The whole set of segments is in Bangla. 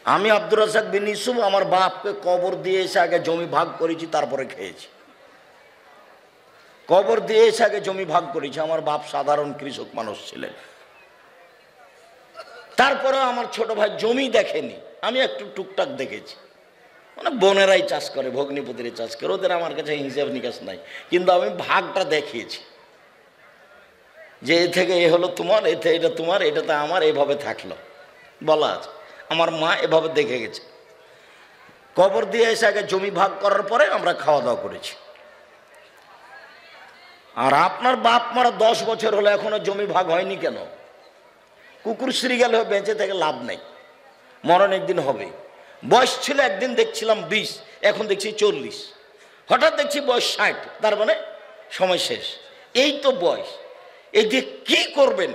আমি আব্দুর রাজ্জাক বিন ইউসুফ আমার বাপকে কবর দিয়ে এসে আগে জমি ভাগ করেছি, তারপরে খেয়েছি। কবর দিয়ে এসে আগে জমি ভাগ করেছি। আমার বাপ সাধারণ কৃষক মানুষ ছিলেন। তারপরে আমার ছোট ভাই জমি দেখেনি, আমি একটু টুকটাক দেখেছি। মানে বোনেরাই চাষ করে, ভগ্নিপতিরা চাষ করে, ওদের আমার কাছে হিসাব নিকাশ নাই, কিন্তু আমি ভাগটা দেখিয়েছি যে এ থেকে এ হলো তোমার, এতে এটা তোমার, এটাতে আমার, এভাবে থাকলো বলা আছে। আমার মা এভাবে দেখে গেছে। কবর দিয়ে এসে আগে জমি ভাগ করার পরে আমরা খাওয়া দাওয়া করেছি। আর আপনার বাপ মারা 10 বছর হলো, এখনো জমি ভাগ হয়নি কেন? কুকুর শ্রীগাল হয়ে বেঁচে থেকে লাভ নেই, মরণ একদিন হবে। বয়স ছিল একদিন দেখছিলাম 20, এখন দেখছি 40, হঠাৎ দেখছি বয়স 60, তার মানে সময় শেষ। এই তো বয়স, এই যে কি করবেন?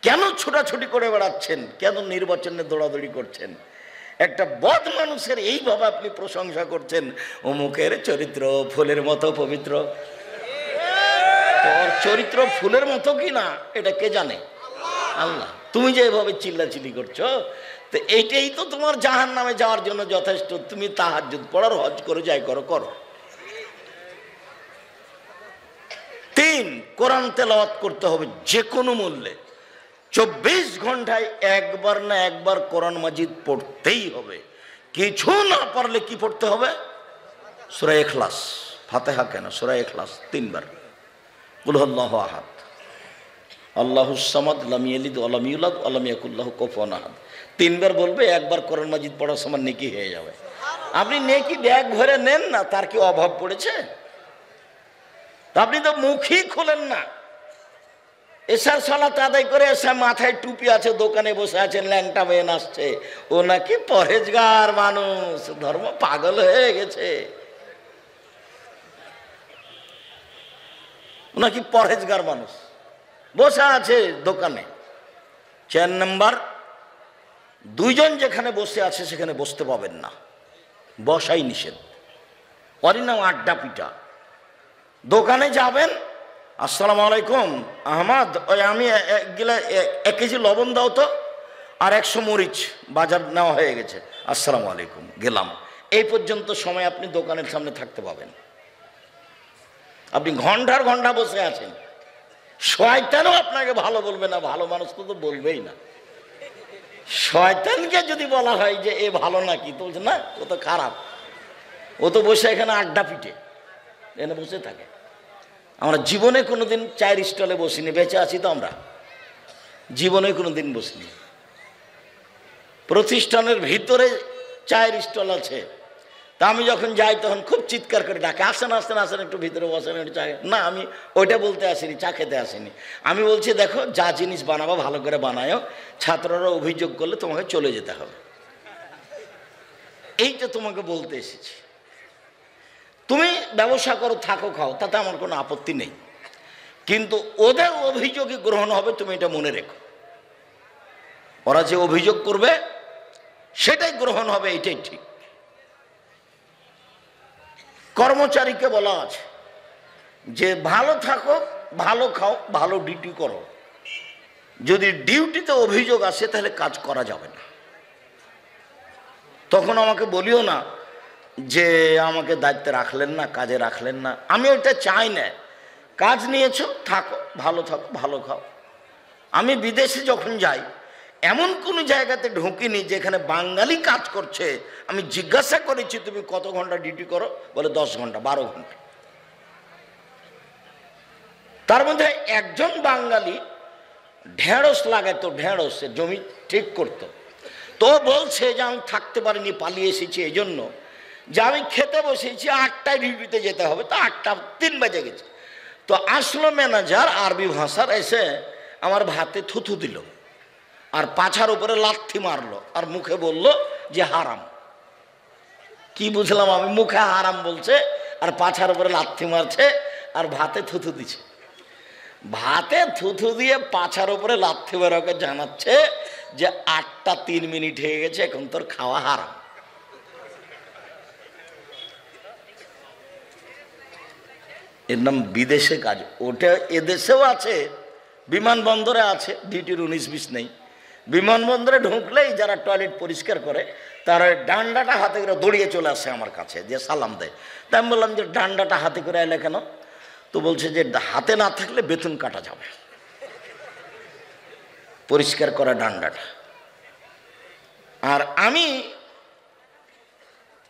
কেন ছোটাছুটি করে বেড়াচ্ছেন? কেন নির্বাচনে দৌড়াদৌড়ি করছেন? একটা বদ মানুষের এইভাবে আপনি প্রশংসা করছেন, অমুকের চরিত্র ফুলের মতো পবিত্র। তোর চরিত্র ফুলের মতো কি না এটা কে জানে? আল্লাহ। তুমি যে এভাবে চিল্লাচিল্লি করছো, তো এইটাই তো তোমার জাহান্নামে যাওয়ার জন্য যথেষ্ট। তুমি তাহাজ্জুদ পড়ার, হজ করে যাই করো করো। 3, কোরআন তেলাওয়াত করতে হবে যে কোনো মূল্যে। 24 ঘন্টায় একবার না একবার কোরআন মাজিদ পড়তেই হবে। কিছু না পারলে কি পড়তে হবে? সূরা ইখলাস, ফাতিহা কেন, সূরা ইখলাস 3 বার। কুল হুয়াল্লাহু আহাদ, আল্লাহুস সামাদ, লাম ইয়ালিদ ওয়া লাম ইউলাদ ওয়া লাম ইয়াকুল লাহু কুফুয়ান আহাদ। 3 বার বলবে, একবার কোরআন মাজিদ পড়ার সময় নেকি হয়ে যাবে। আপনি নেকি ব্যাগ ভরে নেন না, তার কি অভাব পড়েছে? আপনি তো মুখই খুলেন না। এশার সালাত আদায় করে এসে মাথায় টুপি আছে, দোকানে বসে আছেন, ল্যাংটা মেয়ে আসছে, ও নাকি পরহেজগার মানুষ, ধর্ম পাগল হয়ে গেছে, ও নাকি পরহেজগার মানুষ, বসে আছে দোকানে। 4 নম্বর, 2 জন যেখানে বসে আছে সেখানে বসতে পাবেন না, বসাই নিষেধ। ওরই নাম আড্ডা পিটা। দোকানে যাবেন, আসসালামু আলাইকুম আহমদ, ওই আমি 1 কেজি লবণ দাও তো, আর 100 মরিচ, বাজার নেওয়া হয়ে গেছে, আসসালামু আলাইকুম, গেলাম। এই পর্যন্ত সময় আপনি দোকানের সামনে থাকতে পাবেন। আপনি ঘন্টার ঘন্টা বসে আছেন, শয়তানও আপনাকে ভালো বলবে না, ভালো মানুষ তো বলবেই না। শয়তানকে যদি বলা হয় যে এ ভালো নাকি, তো বলছে না, ও তো খারাপ, ও তো বসে এখানে আড্ডা পিটে এনে বসে থাকে। আমরা জীবনে কোনোদিন 4 স্টলে বসিনি, বেঁচে আছি তো আমরা, জীবনে কোনোদিন বসিনি। প্রতিষ্ঠানের ভিতরে 4 স্টল আছে, তা আমি যখন যাই তখন খুব চিৎকার করে ডাকে, আসেন আসেন আসেন, একটু ভিতরে বসেন, একটু চা। না, আমি ওইটা বলতে আসিনি, চা খেতে আসিনি। আমি বলছি দেখো, যা জিনিস বানাবো ভালো করে বানায়ও, ছাত্ররা অভিযোগ করলে তোমাকে চলে যেতে হবে, এইটা তোমাকে বলতে এসেছি। তুমি ব্যবসা করো, থাকো, খাও, তাতে আমার কোনো আপত্তি নেই, কিন্তু ওদের অভিযোগই গ্রহণ হবে, তুমি এটা মনে রেখো। ওরা যে অভিযোগ করবে সেটাই গ্রহণ হবে, এটাই ঠিক। কর্মচারীকে বলা আছে যে ভালো থাকো, ভালো খাও, ভালো ডিউটি করো। যদি ডিউটিতে অভিযোগ আসে তাহলে কাজ করা যাবে না। তখন আমাকে বলিও না যে আমাকে দায়িত্বে রাখলেন না, কাজে রাখলেন না। আমি ওইটা চাই না। কাজ নিয়েছো, থাকো, ভালো থাকো, ভালো খাও। আমি বিদেশে যখন যাই, এমন কোনো জায়গাতে ঢুকিনি যেখানে বাঙালি কাজ করছে। আমি জিজ্ঞাসা করেছি তুমি কত ঘন্টা ডিউটি করো, বলে 10 ঘন্টা, 12 ঘন্টা। তার মধ্যে একজন বাঙালি ঢেঁড়স লাগাতো, ঢেঁড়স জমি ঠিক করতো। তো বলছে যে আমি থাকতে পারিনি, পালিয়ে এসেছি এই জন্য যে আমি খেতে বসেছি, 8টায় ডিউটিতে যেতে হবে, তো 8:03 বেজে গেছে। তো আসলো ম্যানেজার আরবি ভাষার, এসে আমার ভাতে থুথু দিল, আর পাছার উপরে লাথি মারলো, আর মুখে বলল যে হারাম। কি বুঝলাম আমি? মুখে হারাম বলছে, আর পাছার উপরে লাথি মারছে, আর ভাতে থুথু দিছে। ভাতে থুথু দিয়ে পাছার উপরে লাথি মারাকে জানাচ্ছে যে 8:03 হয়ে গেছে, এখন তোর খাওয়া হারাম। এর নাম বিদেশে কাজ। ওটা এদেশেও আছে, বিমানবন্দরে আছে, ডিউটির 19-20 নেই। বিমানবন্দরে ঢুকলেই যারা টয়লেট পরিষ্কার করে তারা ডান্ডাটা হাতে করে দৌড়িয়ে চলে আসে আমার কাছে, যে সালাম দেয়। তাই আমি বললাম যে ডান্ডাটা হাতে করে এলে কেন? তো বলছে যে হাতে না থাকলে বেতন কাটা যাবে, পরিষ্কার করা ডান্ডাটা। আর আমি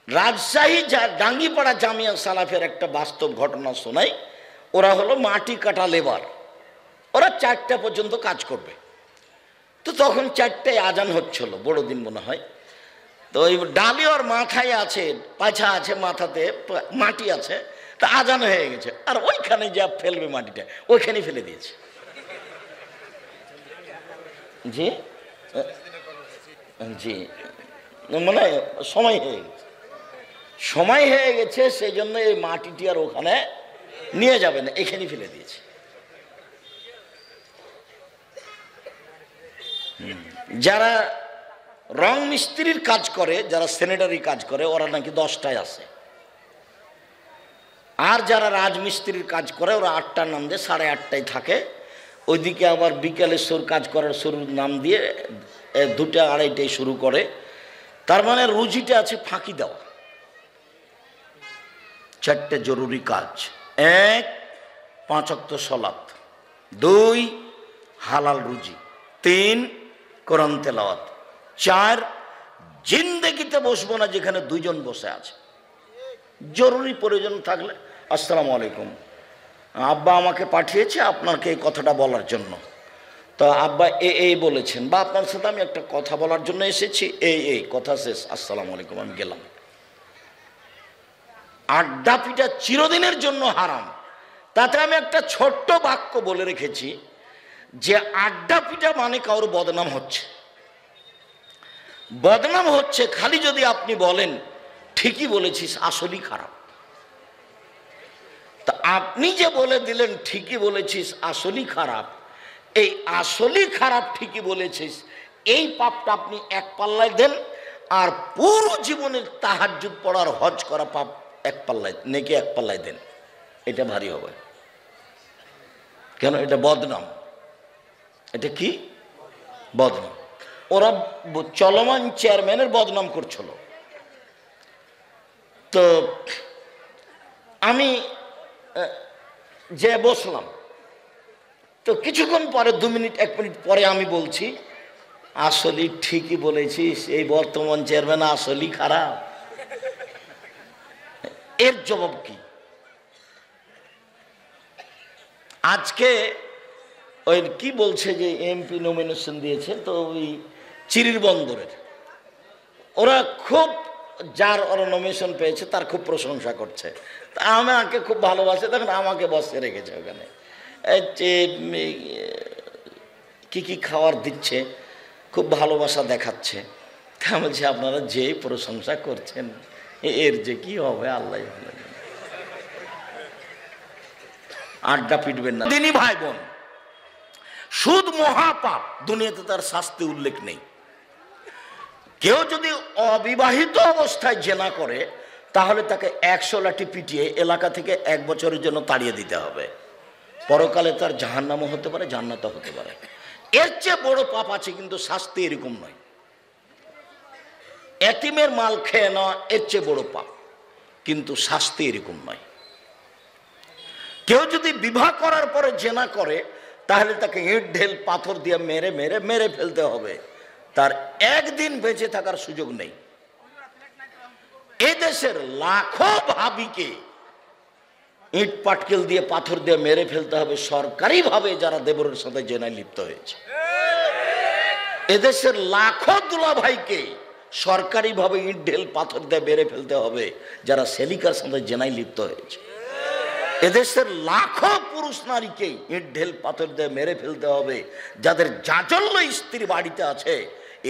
রাজশাহী ডাঙ্গিপাড়া জামিয়া সালাফের একটা বাস্তব ঘটনা শোনাই। ওরা হলো মাটি কাটা লেবার, ওরা 4টা পর্যন্ত কাজ করবে। তো তখন 4টায় আজান হচ্ছিল, বড়দিন মনে হয়। তো ওই ডালি ওর মাথায় আছে, পাছা আছে, মাথাতে মাটি আছে, তা আজান হয়ে গেছে। আর ওইখানে যা ফেলবে মাটিটা, ওইখানে ফেলে দিয়েছে। জি জি, মানে সময় হয়ে গেছে, সময় হয়ে গেছে, সেই জন্য এই মাটিটি আর ওখানে নিয়ে যাবে না, এখানে ফেলে দিয়েছে। যারা রং মিস্ত্রির কাজ করে, যারা স্যানিটারি কাজ করে, ওরা নাকি 10টায় আসে। আর যারা রাজমিস্ত্রির কাজ করে ওরা 8টার নাম দিয়ে 8:30টায় থাকে। ওইদিকে আবার বিকেলে কাজ করার শুরুর নাম দিয়ে 2টা 2:30টায় শুরু করে। তার মানে রুজিটা আছে ফাঁকি দেওয়া। 4টে জরুরি কাজ: 1 5 ওয়াক্ত সালাত, 2 হালাল রুজি, 3 কোরআন তেলাওয়াত, 4 জিন্দেগিতে বসবো না যেখানে 2 জন বসে আছে। জরুরি প্রয়োজন থাকলে আসসালামু আলাইকুম, আব্বা আমাকে পাঠিয়েছে আপনাকে এই কথাটা বলার জন্য। তো আব্বা এই বলেছেন, বা আপনার সাথে আমি একটা কথা বলার জন্য এসেছি, এই কথা শেষ, আসসালামু আলাইকুম, আমি গেলাম। আড্ডা পিটা চিরদিনের জন্য হারাম। তাতে আমি একটা ছোট্ট বাক্য বলে রেখেছি যে আড্ডা পিটা মানে কারোর বদনাম হচ্ছে। বদনাম হচ্ছে খালি যদি আপনি বলেন ঠিকই বলেছিস, আসলেই খারাপ। তা আপনি যে বলে দিলেন ঠিকই বলেছিস, আসলেই খারাপ, এই আসলেই খারাপ ঠিকই বলেছিস, এই পাপটা আপনি এক পাল্লায় দেন, আর পুরো জীবনের তাহাজ্জুদ পড়ার হজ করা পাপ এক পাল্লায়, নেকি এক পাল্লায় দেন। এটা ভারী হবে। কেন? এটা বদনাম। এটা কি বদনাম? ওরা চলমান চেয়ারম্যানের বদনাম করছিল। তো আমি যে বসলাম, তো কিছুক্ষণ পরে 2 মিনিট 1 মিনিট পরে আমি বলছি, আসলে ঠিকই বলেছিস, এই বর্তমান চেয়ারম্যান আসলেই খারাপ। এর জবাব কি? আজকে ওই কি বলছে যে এমপি নমিনেশন দিয়েছে, তো ওই চিরির বন্দরের ওরা খুব, যার ওরা নমিনেশন পেয়েছে তার খুব প্রশংসা করছে। তা আমাকে খুব ভালোবাসে, তখন আমাকে বসে রেখেছে ওখানে। কি খাওয়ার দিচ্ছে, খুব ভালোবাসা দেখাচ্ছে। তা বলছি আপনারা যেই প্রশংসা করছেন এর যে কি হবে আল্লাহ ভালো। আড্ডা পিটবেন না দিনী ভাই বোন। সুদ মহাপাপ, দুনিয়াতে তার শাস্তি উল্লেখ নেই। কেউ যদি অবিবাহিত অবস্থায় জেনা করে তাহলে তাকে 100 লাঠি পিটিয়ে এলাকা থেকে 1 বছরের জন্য তাড়িয়ে দিতে হবে। পরকালে তার জাহান্নামও হতে পারে, জান্নাতও হতে পারে। এর চেয়ে বড় পাপ আছে, কিন্তু শাস্তি এরকম নয়। এতিমের মাল খেয়ে নেওয়া এর চেয়ে বড় পাপ, কিন্তু শাস্তি এরকম নয়। কেউ যদি বিবাহ করার পরে জেনা করে তাহলে তাকে ইট ঢেল পাথর দিয়ে মেরে মেরে মেরে ফেলতে হবে, তার একদিন বেঁচে থাকার সুযোগ নেই। এদেশের লাখো ভাবিকে ইট পাটকেল দিয়ে পাথর দিয়ে মেরে ফেলতে হবে সরকারি ভাবে, যারা দেবরের সাথে জেনায় লিপ্ত হয়েছে। এদেশের লাখো দুলা ভাইকে সরকারি ভাবে ইট ঢেল পাথর দিয়ে মেরে ফেলতে হবে, যারা সেলিকার সাথে জেনায় লিপ্ত হয়েছে। এদেশের লাখো পুরুষ নারীকে ইট ঢেল পাথর দিয়ে মেরে ফেলতে হবে, যাদের জাজল্য স্ত্রী বাড়িতে আছে,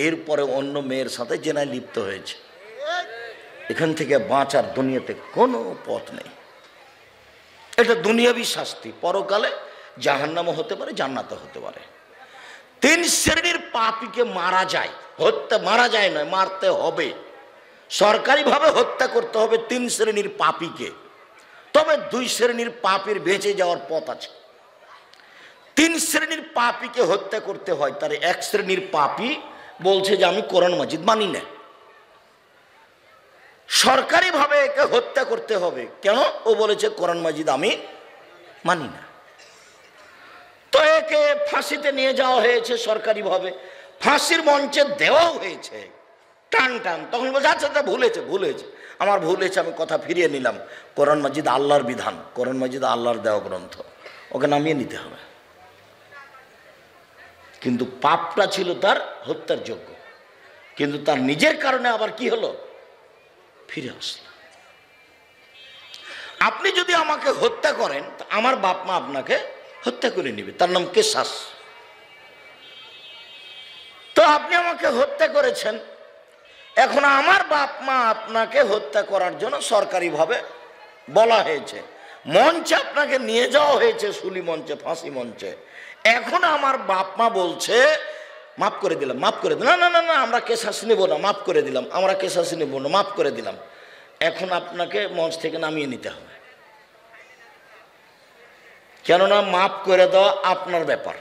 এরপরে অন্য মেয়ের সাথে জেনায় লিপ্ত হয়েছে। এখান থেকে বাঁচার দুনিয়াতে কোনো পথ নেই। এটা দুনিয়াবি শাস্তি, পরকালে জাহান্নামও হতে পারে, জান্নাতও হতে পারে। 3 শ্রেণীর পাপীকে মারা যায়, মারা যায় নয়, মারতে হবে। সরকারিভাবে হত্যা করতে হবে 3 শ্রেণীর পাপীকে। তবে 2 শ্রেণীর পাপীর বেঁচে যাওয়ার পথ আছে। তিন শ্রেণীর পাপীকে হত্যা করতে হয়। তার এক শ্রেণীর পাপী বলছে যে আমি কোরআন মাজিদ মানি না, সরকারিভাবে একে হত্যা করতে হবে। কেন? ও বলেছে কোরআন মাজিদ আমি মানি না। তো একে ফাঁসিতে নিয়ে যাওয়া হয়েছে সরকারিভাবে, ফাঁসির মঞ্চে দেওয়াও হয়েছে টান টান। তখন বলছে আচ্ছা আচ্ছা ভুল হয়েছে, আমার ভুল হয়েছে, আমি কথা ফিরিয়ে নিলাম। কোরআন মাজিদ আল্লাহর বিধান, কোরআন মাজিদ আল্লাহর দেওয়া গ্রন্থ, ওকে নামিয়ে নিতে হবে। কিন্তু পাপটা ছিল তার হত্যার যোগ্য, কিন্তু তার নিজের কারণে আবার কি হলো, ফিরে আসলো। আপনি যদি আমাকে হত্যা করেন, আমার বাপ মা আপনাকে হত্যা করে নেবে, তার নাম কেসাস। তো আপনি আমাকে হত্যা করেছেন, এখন আমার বাপ মা আপনাকে হত্যা করার জন্য সরকারিভাবে বলা হয়েছে, মঞ্চে আপনাকে নিয়ে যাওয়া হয়েছে, শুলি মঞ্চে, ফাঁসি মঞ্চে। এখন আমার বাপ মা বলছে মাফ করে দিলাম, মাফ করে দিলাম, না না না আমরা কেসাস নেব না, মাফ করে দিলাম, আমরা কেসাস নেব না, মাফ করে দিলাম। এখন আপনাকে মঞ্চ থেকে নামিয়ে নিতে হবে, কেননা মাফ করে দেওয়া আপনার ব্যাপার।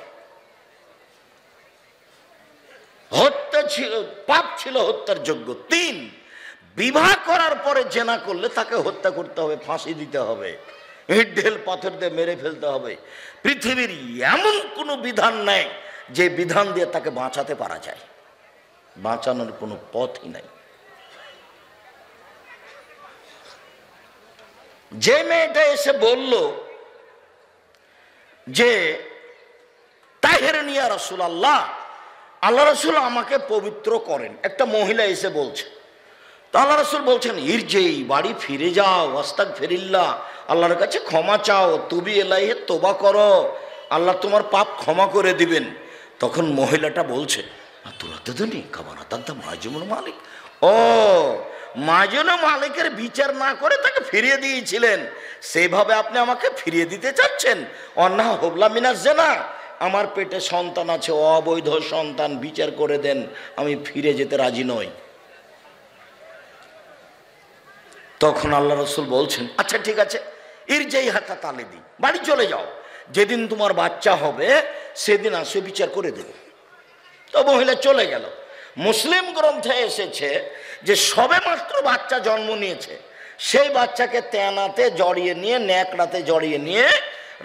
হত্যা ছিল, পাপ ছিল হত্যার যোগ্য। ৩, বিবাহ করার পরে জেনা করলে তাকে হত্যা করতে হবে, ফাঁসি দিতে হবে, ইট ঢেল পাথর দিয়ে মেরে ফেলতে হবে। পৃথিবীর এমন কোনো বিধান নাই যে বিধান দিয়ে তাকে বাঁচাতে পারা যায়, বাঁচানোর কোনো পথই নাই। যে মেয়েটা এসে বলল যে তাহেরনী ইয়া রাসূলুল্লাহ, আল্লাহ রাসূল আমাকে পবিত্র করেন, একটা মহিলা এসে বলছে। তো আল্লাহ রাসূল বলছেন ইরজি, বাড়ি ফিরে যাও, আস্তাগফিরুল্লাহ, আল্লাহর কাছে ক্ষমা চাও, তুবি ইলাইহি, তওবা করো, আল্লাহ তোমার পাপ ক্ষমা করে দিবেন। তখন মহিলাটা বলছে আতুরাতুনি কামানা তাদা মাজুনুল মালিক, ও মাজুন মালিকের বিচার না করে তাকে ফিরিয়ে দিয়েছিলেন, সেইভাবে আপনি আমাকে ফিরিয়ে দিতে চাচ্ছেন। অন্না হুবলা মিনাজ জিনা, আমার পেটে সন্তান আছে, অবৈধ সন্তান, বিচার করে দেন, আমি ফিরে যেতে রাজি নই। তখন আল্লাহ রাসূল বলছেন আচ্ছা ঠিক আছে, ইরজাই হাতা তালিদি, বাড়ি চলে যাও, যেদিন তোমার বাচ্চা হবে সেদিন আসে বিচার করে দেবে। তো মহিলা চলে গেল। মুসলিম গ্রন্থে এসেছে যে সবে মাত্র বাচ্চা জন্ম নিয়েছে, সেই বাচ্চাকে তেনাতে জড়িয়ে নিয়ে, ন্যাকড়াতে জড়িয়ে নিয়ে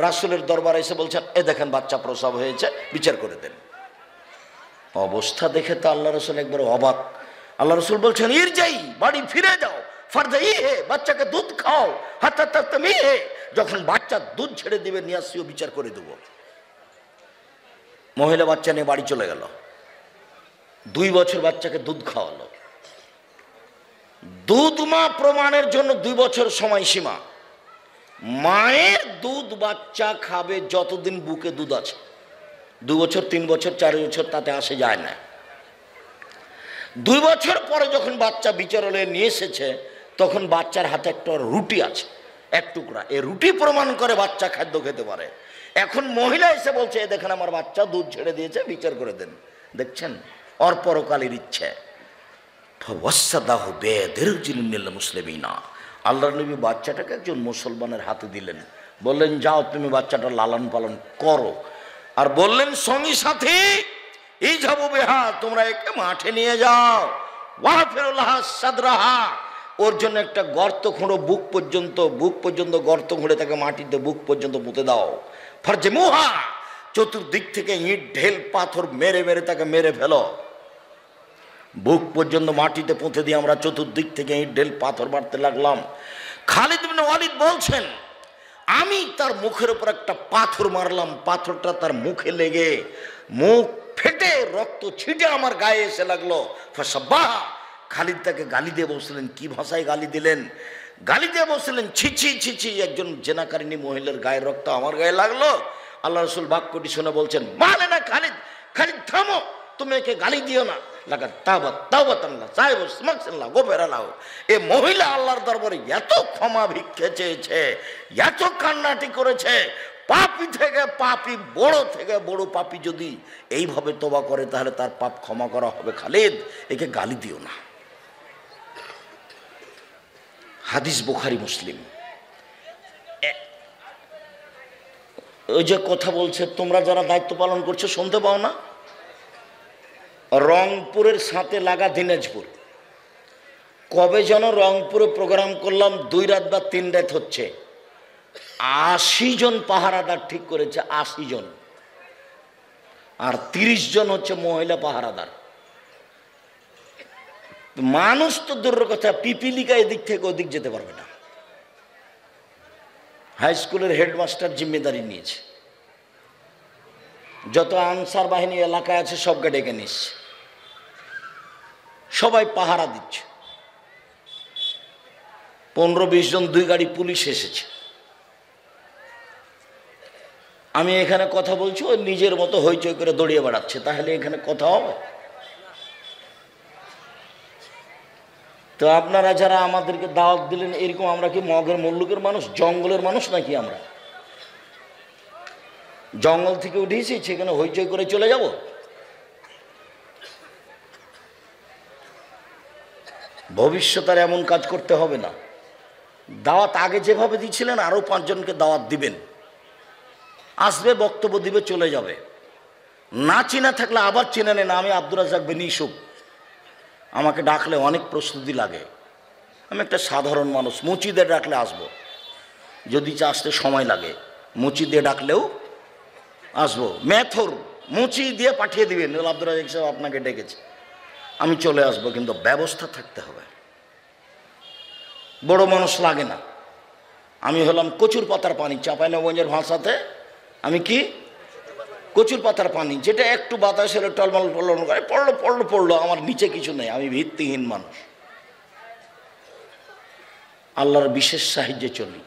রাসূলের দরবারে এসে বলছেন এ দেখেন বাচ্চা প্রসব হয়েছে, বিচার করে দেন। অবস্থা দেখে তো আল্লাহ রাসূল একবার অবাক। আল্লাহ রাসূল বলছেন ইরজাই, বাড়ি ফিরে যাও, ফারদাই হে, বাচ্চাকে দুধ খাও, হাত্তা তাতমি হে, যখন বাচ্চা দুধ ছেড়ে দিবে নিয়ে আসিও, বিচার করে দেব। মহিলা বাচ্চা নিয়ে বাড়ি চলে গেল। 2 বছর বাচ্চাকে দুধ খাওয়ালো। দুধ মা প্রমাণের জন্য 2 বছর সময়সীমা। মায়ের দুধ বাচ্চা খাবে যতদিন বুকে দুধ আছে, 2 বছর 3 বছর 4 বছর তাতে আসে যায় না। 2 বছর পরে যখন বাচ্চা বিচারালয়ে নিয়ে এসেছে, তখন বাচ্চার হাতে একটা রুটি আছে, এক টুকরা, এই রুটি প্রমাণ করে বাচ্চা খাদ্য খেতে পারে। এখন মহিলা এসে বলছে এ দেখেন আমার বাচ্চা দুধ ছেড়ে দিয়েছে, বিচার করে দেন। দেখছেন ওর পরকালের ইচ্ছে। মুসলিমিনা, আল্লাহর নবী বাচ্চাটাকে একজন মুসলমানের হাতে দিলেন, বললেন যাও তুমি বাচ্চাটা লালন পালন করো, আর বললেন সঙ্গী সাথী এই যাবো বেহা, তোমরা একে মাঠে নিয়ে যাও, ওয়াহফিরুল্লাহ সাদরাহা, ওর জন্য একটা গর্ত খুঁড়ো, বুক পর্যন্ত গর্ত খুঁড়ে তাকে মাটিতে বুক পর্যন্ত পুঁতে দাও। ফারজমুহা, চতুর্দিক থেকে ইট ঢেল পাথর মেরে মেরে তাকে মেরে ফেলো। বুক পর্যন্ত মাটিতে পুঁতে দিয়ে আমরা চতুর্দিক থেকে ইট ঢেল পাথর মারতে লাগলাম। খালিদ ইবনে ওয়ালিদ বলছেন আমি তার মুখের উপর একটা পাথর মারলাম, পাথরটা তার মুখে লেগে মুখ ফেটে রক্ত ছিটে আমার গায়ে এসে লাগলো। ফাসাব্বাহা, খালিদ তাকে গালি দিয়ে বসলেন। কি ভাষায় গালি দিলেন? গালি দিয়ে বসলেন ছি ছি ছি ছি, একজন জেনাকারিনী মহিলার গায়ের রক্ত আমার গায়ে লাগলো। আল্লাহ রাসূল বাক্যটি শুনে বলছেন মানে না খালিদ, খালিদ থামো, তুমি একে গালি দিও না। লাগা তাওবাত তাওবাতাল্লাহ সাহেব সুমাকসাল্লাহ গোফেরালাহ। এ মহিলা আল্লাহর দরবারে এত ক্ষমা ভিক্ষে চেয়েছে, এত কান্নাটি করেছে, পাপী থেকে পাপী, বড় থেকে বড় পাপী যদি এইভাবে তওবা করে তাহলে তার পাপ ক্ষমা করা হবে। খালিদ একে গালি দিও না। হাদিস বুখারী মুসলিম। ওই যে কথা বলছে, তোমরা যারা দায়িত্ব পালন করছো শুনতে পাও না? রংপুরের সাথে লাগা দিনাজপুর, কবে যেন রংপুরে প্রোগ্রাম করলাম, 2 রাত বা 3 রাত হচ্ছে, 80 জন পাহারাদার ঠিক করেছে, 80 জন, আর 30 জন হচ্ছে মহিলা পাহারাদার। মানুষ তো দূরের কথা, পিপিলিকা এদিক থেকে ওদিক যেতে পারবে না। হাই স্কুলের হেডমাস্টার জিম্মেদারি নিয়েছে, যত আনসার বাহিনী এলাকায় আছে সবকে ডেকে নিচ্ছে, সবাই পাহারা দিচ্ছে। 15-20 জন, 2 গাড়ি পুলিশ এসেছে। আমি এখানে কথা বলছি, ও নিজের মতো হইচই করে দৌড়িয়ে বেড়াচ্ছে, তাহলে এখানে কথা হবে? তো আপনারা যারা আমাদেরকে দাওয়াত দিলেন, এরকম আমরা কি মগের মুল্লুকের মানুষ, জঙ্গলের মানুষ নাকি? আমরা জঙ্গল থেকে উঠেছি, সেখানে হইচই করে চলে যাব? ভবিষ্যতে আর এমন কাজ করতে হবে না। দাওয়াত আগে যেভাবে দিচ্ছিলেন আরো 5 জনকে দাওয়াত দিবেন, আসবে, বক্তব্য দিবে, চলে যাবে। না চিনা থাকলে আবার চিনে নেন। আমি আব্দুর রাজ্জাক বিন ইউসুফ, আমাকে ডাকলে অনেক প্রস্তুতি লাগে। আমি একটা সাধারণ মানুষ, মুচি দিয়ে ডাকলে আসবো, যদি আসতে সময় লাগে মুচি দিয়ে ডাকলেও আসবো। মেথর মুচি দিয়ে পাঠিয়ে দিবেন, আব্দুর রাজ্জাক সাহেব আপনাকে ডেকেছে, আমি চলে আসবো, কিন্তু ব্যবস্থা থাকতে হবে। বড় মানুষ লাগে না। আমি হলাম কচুর পাতার পানি, চাঁপাইনবাবগঞ্জের ভাষাতে আমি কি কচুর পাতার পানি, যেটা একটু বাতাস এলে টলমল পড়লো করে, পড়লো, আমার নিচে কিছু নেই, আমি ভিত্তিহীন মানুষ, আল্লাহর বিশেষ সাহায্যে চলি।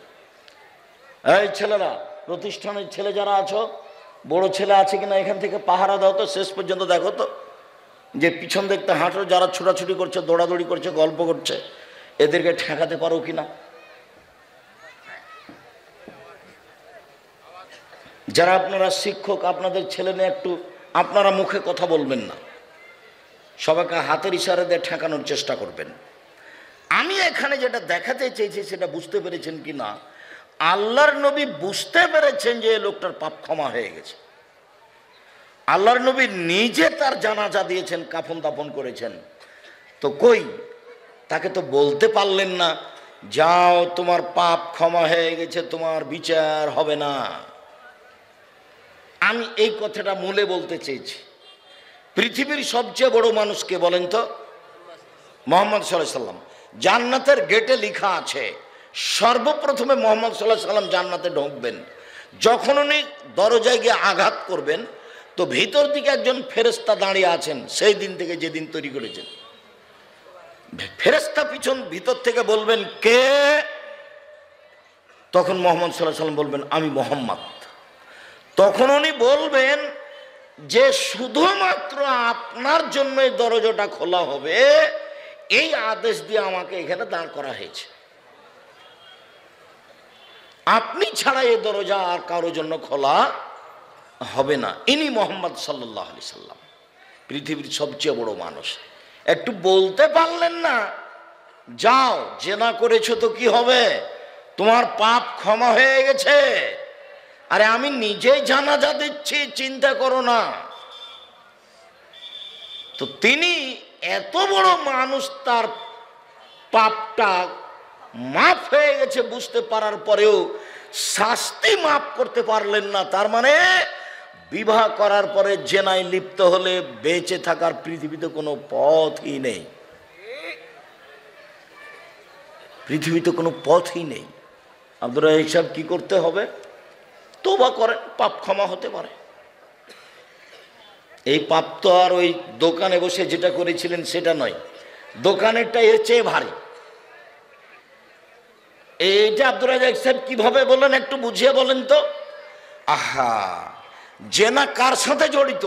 এই ছেলেরা, প্রতিষ্ঠানের ছেলে যারা আছো, বড় ছেলে আছে কিনা এখান থেকে পাহারা দাও তো, শেষ পর্যন্ত দেখো তো যে পিছন দেখতে হাঁটো, যারা ছোটাছুটি করছে, দৌড়াদৌড়ি করছে, গল্প করছে, এদেরকে ঠেকাতে পারো কিনা। যারা আপনারা শিক্ষক, আপনাদের ছেলে মেয়ে, একটু আপনারা মুখে কথা বলবেন না, সবাইকে হাতের ইশারা দিয়ে ঠেকানোর চেষ্টা করবেন। আমি এখানে যেটা দেখাতে চেয়েছি সেটা বুঝতে পেরেছেন কি না? আল্লাহর নবী বুঝতে পেরেছেন যে এই লোকটার পাপ ক্ষমা হয়ে গেছে। আল্লাহর নবী নিজে তার জানাজা দিয়েছেন, কাফন দাফন করেছেন। তো কই, তাকে তো বলতে পারলেন না, যাও তোমার পাপ ক্ষমা হয়ে গেছে, তোমার বিচার হবে না। আমি এই কথাটা মূলে বলতে চেয়েছি। পৃথিবীর সবচেয়ে বড় মানুষকে বলেন তো? মুহাম্মদ সাল্লাল্লাহু আলাইহি সাল্লাম। জান্নাতের গেটে লেখা আছে, সর্বপ্রথমে মুহাম্মদ সাল্লাল্লাহু আলাইহি সাল্লাম জান্নাতে ঢুকবেন। যখন উনি দরজায় গিয়ে আঘাত করবেন, তো ভিতর দিকে একজন ফেরেশতা দাঁড়িয়ে আছেন, সেই দিন থেকে যেদিন তৈরি করেছেন। ফেরেশতা পিছন ভিতর থেকে বলবেন, কে? তখন মুহাম্মদ সাল্লাল্লাহু আলাইহি সাল্লাম বলবেন, আমি মুহাম্মদ। তখন উনি বলবেন যে শুধুমাত্র আপনার জন্য এই দরজাটা খোলা হবে, এই আদেশ দিয়ে আমাকে এখানে দাঁড় করা হয়েছে, আপনি ছাড়া এই দরজা আর কারোর জন্য খোলা হবে না। ইনি মুহাম্মদ সাল্লাল্লাহু আলাইহি সাল্লাম, পৃথিবীর সবচেয়ে বড় মানুষ। একটু বলতে পারলেন না, যাও জেনা করেছো তো কি হবে, তোমার পাপ ক্ষমা হয়ে গেছে, আরে আমি নিজেই জানাজা দিচ্ছি, চিন্তা করো না। তো তিনি এত বড় মানুষ, তার পাপটা মাফ হয়ে গেছে বুঝতে পারার পরেও শাস্তি মাফ করতে পারলেন না। তার মানে বিবাহ করার পরে জেনায় লিপ্ত হলে বেঁচে থাকার পৃথিবীতে কোনো পথই নেই, পৃথিবীতে কোনো পথই নেই। আপনারা এইসব কি করতে হবে? তওবা করেন, পাপ ক্ষমা হতে পারে। এই পাপ তো আর ওই দোকানে বসে যেটা করেছিলেন সেটা নয়, দোকানেরটা এর চেয়ে ভারী। এইটা আব্দুর রাজ্জাক সাহেব কিভাবে বললেন একটু বুঝিয়ে বলেন তো। আহা, জেনা কার সাথে জড়িত?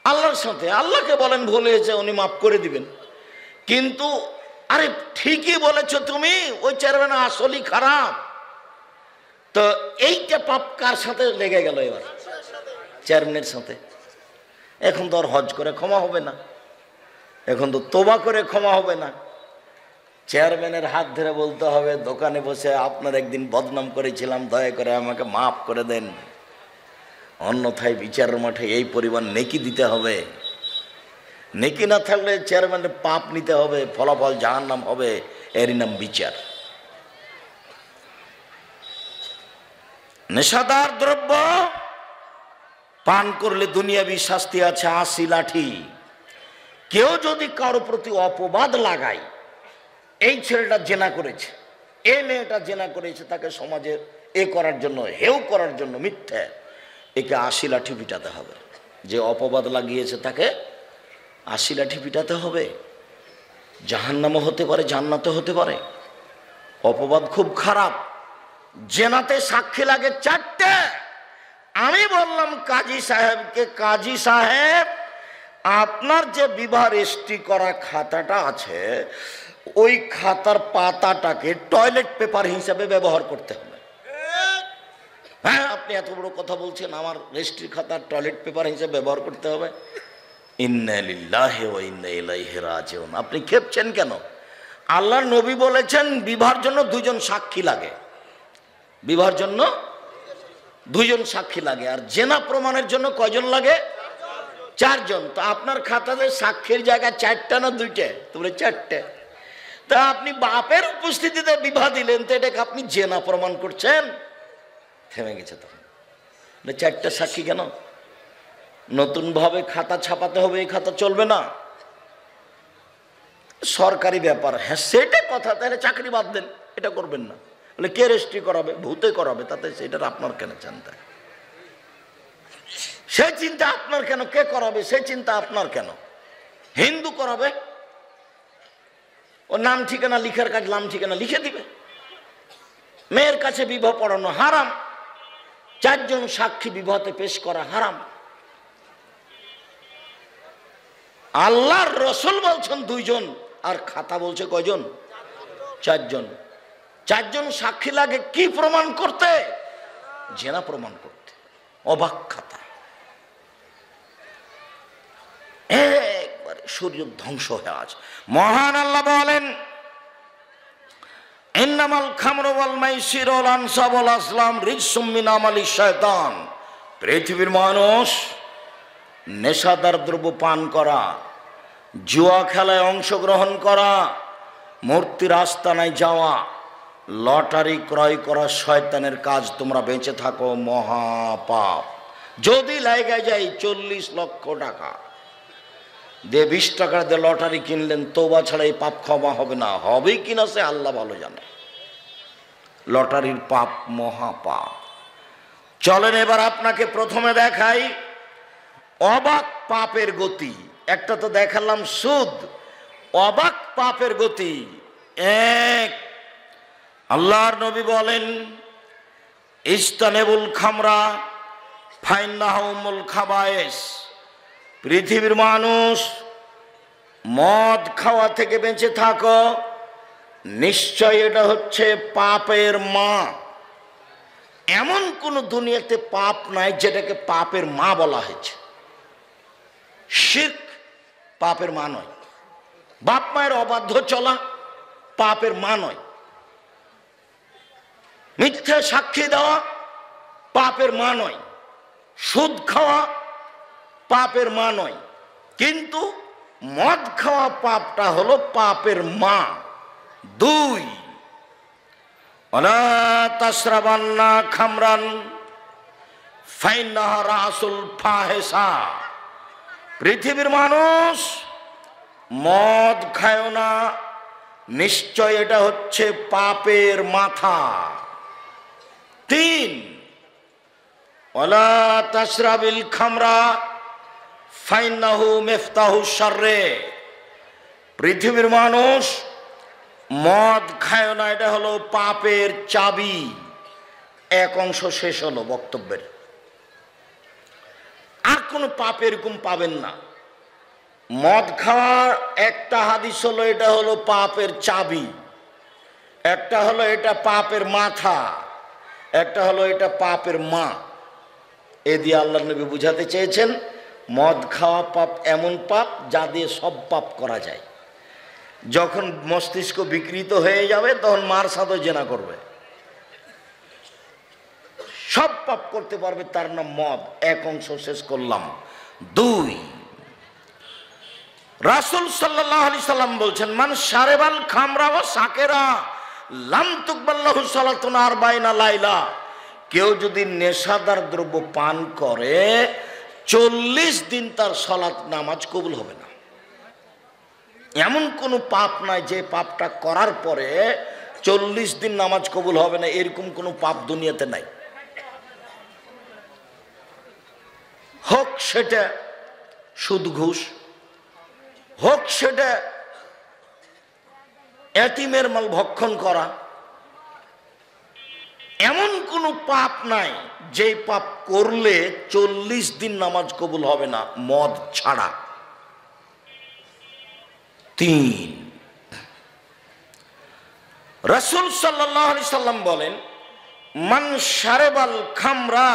আল্লাহর সাথে। আল্লাহকে বলেন ভুল হয়েছে, উনি মাফ করে দিবেন। কিন্তু আরে ঠিকই বলেছো তুমি, ওই চেয়ারম্যান আসলেই খারাপ। তো এইটা পাপ কার সাথে লেগে গেল? এবার চেয়ারম্যানের সাথে। এখন তো আর হজ করে ক্ষমা হবে না, এখন তো তওবা করে ক্ষমা হবে না। চেয়ারম্যানের হাত ধরে বলতে হবে, দোকানে বসে আপনার একদিন বদনাম করেছিলাম, দয়া করে আমাকে মাফ করে দেন, অন্যথায় বিচারের মাঠে এই পরিমাণ নেকি দিতে হবে। নেকি না থাকলে চেয়ারম্যানের পাপ নিতে হবে, ফলাফল জাহান্নাম হবে, এরই নাম বিচার। নেশাদার দ্রব্য পান করলে দুনিয়াবী শাস্তি আছে 80 লাঠি। কেউ যদি কারো প্রতি অপবাদ লাগায়, এই ছেলেটা জেনা করেছে, এই মেয়েটা জেনা করেছে, তাকে সমাজে করার জন্য, হেউ করার জন্য, মিথ্যা, একে 80 লাঠি পিটাতে হবে। যে অপবাদ লাগিয়েছে তাকে 80 লাঠি পিটাতে হবে। জাহান্নামও হতে পারে, জান্নাতও হতে পারে। অপবাদ খুব খারাপ। জেনাতে সাক্ষী লাগে 4টে। আমি বললাম কাজী সাহেবকে, কাজী সাহেব, আপনার যে বিবাহ রেজিস্ট্রি করা খাতাটা আছে, ওই খাতার পাতাটাকে টয়লেট পেপার হিসাবে ব্যবহার করতে হবে। হ্যাঁ, আপনি এত বড় কথা বলছেন, আমার রেজিস্ট্রি খাতার টয়লেট পেপার হিসাবে ব্যবহার করতে হবে। ইন্না লিল্লাহি ওয়া ইন্না ইলাইহি রাজিউন। আপনি খেপছেন কেন? আল্লাহর নবী বলেছেন বিবাহের জন্য 2জন সাক্ষী লাগে। বিবাহের জন্য 2জন সাক্ষী লাগে। আর জেনা প্রমাণের জন্য কয়জন লাগে? 4 জন। তো আপনার খাতাতে সাক্ষীর জায়গায় 4টা না 2টে? তোমরা 4টে। তা আপনি বাপের উপস্থিতিতে বিবাহ দিলেন, তো এটাকে আপনি জেনা প্রমাণ করছেন? থেমে গেছে তখন। 4টা সাক্ষী কেন? নতুন ভাবে খাতা ছাপাতে হবে, এই খাতা চলবে না, সরকারি ব্যাপার। হ্যাঁ, সেটা কথা। তাহলে চাকরি বাদ দেন, এটা করবেন না। বলে কে রেজিস্ট্রি করাবে? ভূতে করাবে, তাতে সেটা আপনার কেন চিন্তা? সে চিন্তা আপনার কেন? কে করাবে সে চিন্তা আপনার কেন? হিন্দু করাবে, ও নাম ঠিকানা লিখার কাজ, নাম ঠিকানা লিখে দিবে। মেয়ের কাছে বিবাহ পড়ানো হারাম। 4 জন সাক্ষী বিবাহতে পেশ করা হারাম। আল্লাহর রসুল বলছেন 2 জন, আর খাতা বলছে কয়জন? 4 জন। 4 জন সাক্ষী লাগে কি প্রমাণ করতে? জেনা প্রমাণ করতে। অবাক খাতা, একবারে শরীর ধ্বংস হয়ে আছে। মহান আল্লাহ বলেন, ইন্নামাল খামরু ওয়াল মাইসির ওয়াল আনসাব ওয়াল আসলাম রিজসুম মিন আমালিশ শয়তান। পৃথিবীর মানুষ নেশাদার দ্রব্য পান করা, জুয়া খেলায় অংশগ্রহণ করা, মূর্তির আস্তানায় যাওয়া, লটারি ক্রয় করা শয়তানের কাজ। তোমরা বেঁচে থাকো, মহাপাপ। যদি লাইগা যায় 40 লক্ষ টাকা দিয়ে 20 টাকা দিয়ে লটারি কিনলেন, তওবা ছাড়া এই পাপ ক্ষমা হবে না। হবে কিনা সে আল্লাহ ভালো জানে। লটারির পাপ মহাপাপ। চলেন এবার আপনাকে প্রথমে দেখাই অবাক পাপের গতি। একটা তো দেখালাম সুদ, অবাক পাপের গতি। এক, আল্লাহর নবী বলেন, ইস্তানেবুল খামরা ফাইন্নাহুমুল খাবায়েস। পৃথিবীর মানুষ মদ খাওয়া থেকে বেঁচে থাকো, নিশ্চয় এটা হচ্ছে পাপের মা। এমন কোন দুনিয়াতে পাপ নাই যেটাকে পাপের মা বলা হয়েছে। শিরক পাপের মা নয়। বাপ মায়ের অবাধ্য চলা পাপের মা নয়। মিথ্যা সাক্ষী দেওয়া পাপের মা নয়। সুদ খাওয়া পাপের মা নয়। কিন্তু মদ খাওয়া পাপটা হলো পাপের মা। 2, ওয়ালা তাশরাবান্না খামরান ফাইন্নাহা রাসুল ফাহিশা। পৃথিবীর মানুষ মদ খায় না, নিশ্চয় এটা হচ্ছে পাপের মাথা। 3, ওয়ালা তাশরাবিল খামরা ফাইন্নাহু মিফতাহু শাররে। পৃথিবীর মানুষ মদ খায় না, এটা হলো পাপের চাবি। এক অংশ শেষ হলো বক্তব্যের। আর কোনো পাপ এরকম পাবেন না। মদ খাওয়ার একটা হাদিস হলো এটা হলো পাপের চাবি, একটা হলো এটা পাপের মাথা, একটা হলো এটা পাপের মা। এ দিয়ে আল্লাহ নবী বুঝাতে চেয়েছেন মদ খাওয়া পাপ এমন পাপ যা দিয়ে সব পাপ করা যায়। যখন মস্তিষ্ক বিকৃত হয়ে যাবে তখন মার সাথে জেনা করবে, সব পাপ করতে পারবে, তার নাম মদ। এক অংশ শেষ করলাম। দুই, রাসূল সাল্লাল্লাহু আলাইহি সাল্লাম বলছেন, মান শারেবাল খামরা ওয়া সাকেরা লাম তুকবাল্লাহু সালাতুন আরবাইনা লাইলা। কেউ যদি নেশাদার দ্রব্য পান করে 40 দিন তার সালাত নামাজ কবুল হবে না। এমন কোনো পাপ নাই যে পাপটা করার পরে 40 দিন নামাজ কবুল হবে না, এরকম কোনো পাপ দুনিয়াতে নাই। হোক সেটা সুদ ঘুষ, হোক সেটা এতিমের মাল ভক্ষণ করা, এমন কোনো পাপ নাই যে পাপ করলে 40 দিন নামাজ কবুল হবে না, মদ ছাড়া। তিন, রাসূল সাল্লাল্লাহু আলাইহি সাল্লাম বলেন, মান শারেবাল খামরা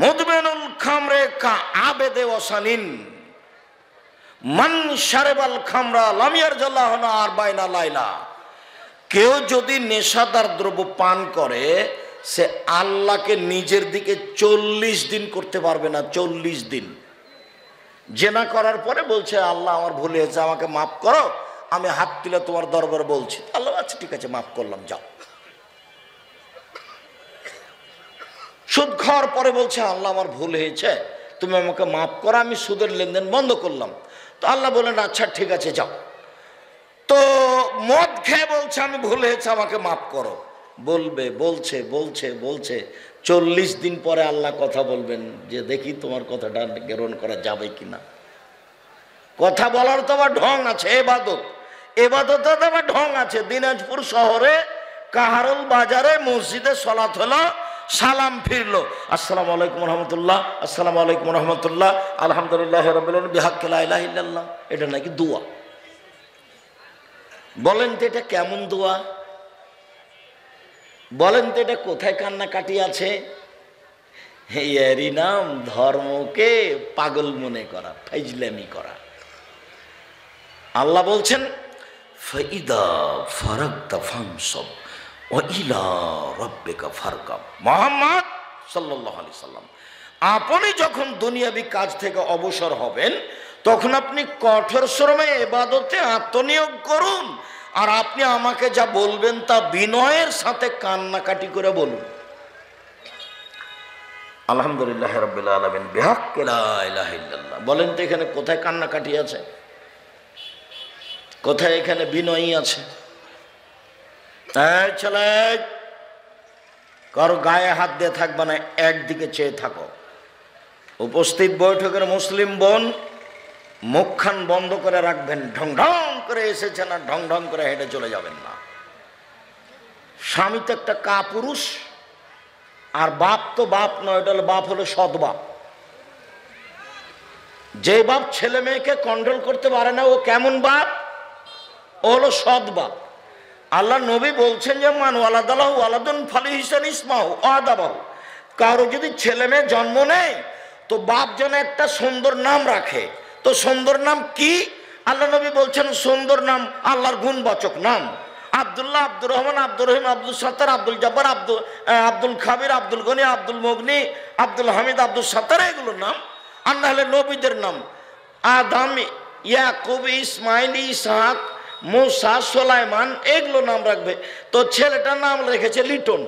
মুদমিনুল খামরে কা আবেদে ওয়াসানিন মান শারেবাল খামরা লাম ইয়ারজাল্লাহু আরবাইনা লাইলা। কেউ যদি নেশাদার দ্রব্য পান করে সে আল্লাহকে নিজের দিকে 40 দিন করতে পারবে না। 40 দিন জেনা করার পরে বলছে, আল্লাহ আমার ভুল হয়েছে, আমাকে মাফ করো, আমি হাত তুলে তোমার দরবারে বলছি। আল্লাহ আচ্ছা ঠিক আছে, মাফ করলাম, যাও। সুদ খাওয়ার পরে বলছে, আল্লাহ আমার ভুল হয়েছে, তুমি আমাকে মাফ করো, আমি সুদের লেনদেন বন্ধ করলাম। তো আল্লাহ বললেন আচ্ছা ঠিক আছে, যাও। তো মদ খেয়ে বলছে, আমি ভুল হয়েছে, আমাকে মাফ করো। বলবে, বলছে বলছে বলছে 40 দিন পরে আল্লাহ কথা বলবেন যে দেখি তোমার কথাটা গ্রহণ করা যাবে কিনা। কথা বলার তো আবার ঢং আছে, এবাদতে তো আবার ঢং আছে। দিনাজপুর শহরে কাহারুল বাজারে মসজিদে সালাত হলো, সালাম ফিরলো, আসসালামু আলাইকুম রহমতুল্লাহ, আসসালামু আলাইকুম রহমতুল্লাহ, আলহামদুলিল্লাহ রাব্বিল আলামিন বিহাক্কি লা ইলাহা ইল্লাল্লাহ। এটা নাকি দোয়া। বলেন তো এটা কেমন দোয়া? বলেন তো এটা কোথায় কান্নাকাটি আছে? এরই নাম ধর্মকে পাগল মনে করা, ফাইজলামি করা। আল্লাহ বলছেন, ফাইদা ফারাগতা ফানসব ওয়া ইলা রাব্বিকা ফারকাব। মুহাম্মদ সাল্লাল্লাহু আলাইহি সাল্লাম, আপনি যখন দুনিয়াবি কাজ থেকে অবসর হবেন তখন আপনি কঠোর শ্রমে ইবাদতে আত্মনিয়োগ করুন, আর আপনি আমাকে যা বলবেন তা বিনয়ের সাথে কান্নাকাটি করে বলুন। আলহামদুলিল্লাহ রাব্বিল আলামিন বিহাক্কি লা ইলাহা ইল্লাল্লাহ। বলেন তো এখানে কোথায় কান্নাকাটি আছে? কোথায় এখানে বিনয়ী আছে? ছেলে, কারো গায়ে হাত দিয়ে থাকবে না, একদিকে চেয়ে থাকো। উপস্থিত বৈঠকের মুসলিম বোন, মুখখান বন্ধ করে রাখবেন। ঢং ঢং করে এসেছেন আর ঢং ঢং করে হেঁটে চলে যাবেন না। স্বামী তো একটা কাপুরুষ, আর বাপ তো বাপ নয়, এটা হলো বাপ, হলো সৎ বাপ। যে বাপ ছেলে মেয়েকে কন্ট্রোল করতে পারে না ও কেমন বাপ? ও হলো সৎ বাপ। আল্লাহ নবী বলছেন যে মান ওয়ালাদালাহু ওয়ালাদুন ফালিহিসান ইসমাহু আদাবাহু। কারো যদি ছেলে মেয়ে জন্ম নেয় তো বাপ যেন একটা সুন্দর নাম রাখে। তো সুন্দর নাম কি? আল্লাহ নবী বলছেন সুন্দর নাম আল্লাহর গুণবাচক নাম। আব্দুল্লাহ, আব্দুর রহমান, আব্দুর রহিম, আব্দুল সত্তার, আব্দুল জব্বার, আব্দুল খাবির, আব্দুল গনি, আব্দুল মগনি, আব্দুল হামিদ, আব্দুল সত্তার, এগুলোর নাম। আর না হলে নবীদের নাম আদম, ইয়াকুব, ইসমাইল, ইসহাক, মুসা, সুলাইমান, এগুলো নাম রাখবে। তো ছেলেটার নাম রেখেছে লিটন।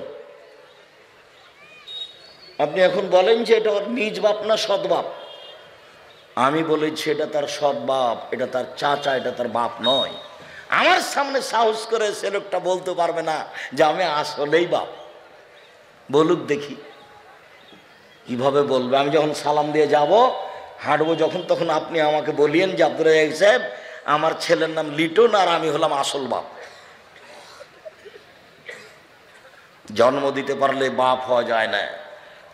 আপনি এখন বলেন যে এটা ওর নিজ বাপ না সৎ বাপ? আমি বলেছি এটা তার সৎ বাপ, এটা তার চাচা, এটা তার বাপ নয়। আমার সামনে সাহস করে সে লোকটা বলতে পারবে না যে আমি আসলেই বাপ। বলুক দেখি কিভাবে বলবে। আমি যখন সালাম দিয়ে যাব, হাঁটবো যখন, তখন আপনি আমাকে বলিয়েন যে আব্দুর রাজ্জাক সাহেব, আমার ছেলের নাম লিটন আর আমি হলাম আসল বাপ। জন্ম দিতে পারলে বাপ হওয়া যায় না,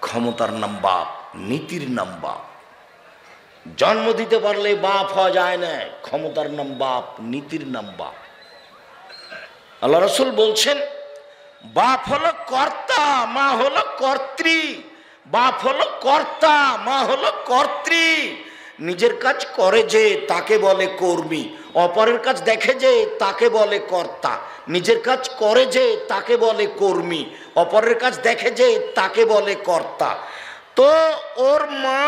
ক্ষমতার নাম বাপ, নীতির নাম বাপ। জন্ম দিতে পারলে বাপ হওয়া যায় না, ক্ষমতার নাম বাপ, নীতির নাম বাপ। আল্লাহ রাসূল বলছেন বাপ হলো কর্তা, মা হলো কর্ত্রী। বাপ হলো কর্তা, মা হলো কর্ত্রী। নিজের কাজ করে যে তাকে বলে কর্মী, অপরের কাজ দেখে যে তাকে বলে কর্তা। নিজের কাজ করে যে তাকে বলে কর্মী, অপরের কাজ দেখে যে তাকে বলে কর্তা। তো ওর মা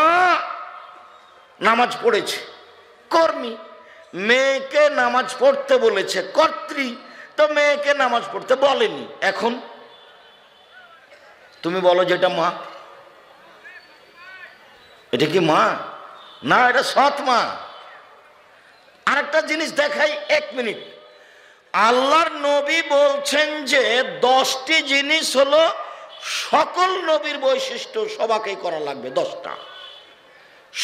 নামাজ পড়েছে, কর্মী। মেয়েকে নামাজ পড়তে বলেছে, কর্ত্রী। তো মেয়েকে নামাজ পড়তে বলেনি। এখন তুমি বলো যে এটা মা, এটা কি মা? না, এটা সৎ মা। আরেকটা জিনিস দেখাই, 1 মিনিট। আল্লাহর নবী বলছেন যে 10টি জিনিস হলো সকল নবীর বৈশিষ্ট্য, সবাকেই করা লাগবে। 10টা,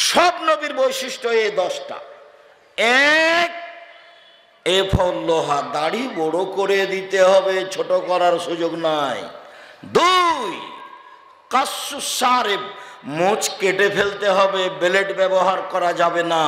সব নবীর বৈশিষ্ট্য এই 10টা। 1, এফল্লোহা, দাড়ি বড় করে দিতে হবে, ছোট করার সুযোগ নাই। 2, কাসসু সারেব, মোচ কেটে ফেলতে হবে, ব্লেড ব্যবহার করা যাবে না।